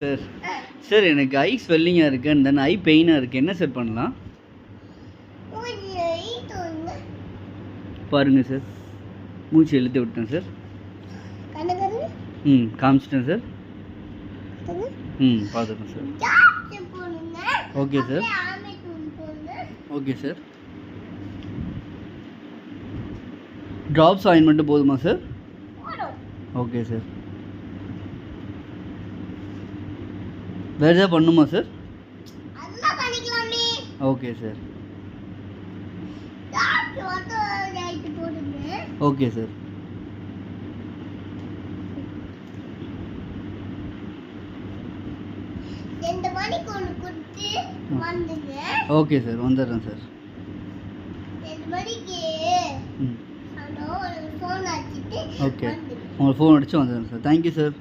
Sir sir எனக்கு ஐ ஸ்வெல்லிங்காக இருக்குது and then ஐ பெயினாக இருக்குது. என்ன சார் பண்ணலாம்? பாருங்கள் சார், மூச்சு இழுத்து விட்டேன் சார். காமிச்சிட்டேன் சார். பார்த்துட்டேன் sir. Okay sir. Okay sir. Drops ointment போதுமா சார்? Okay sir. வேறு எதாவது பண்ணுமா sir? Okay sir. Okay sir. Okay sir, வந்துடுறேன் சார். ஓகே, உங்களுக்கு ஃபோன் அடிச்சு வந்துடுறேன் சார். Thank you sir.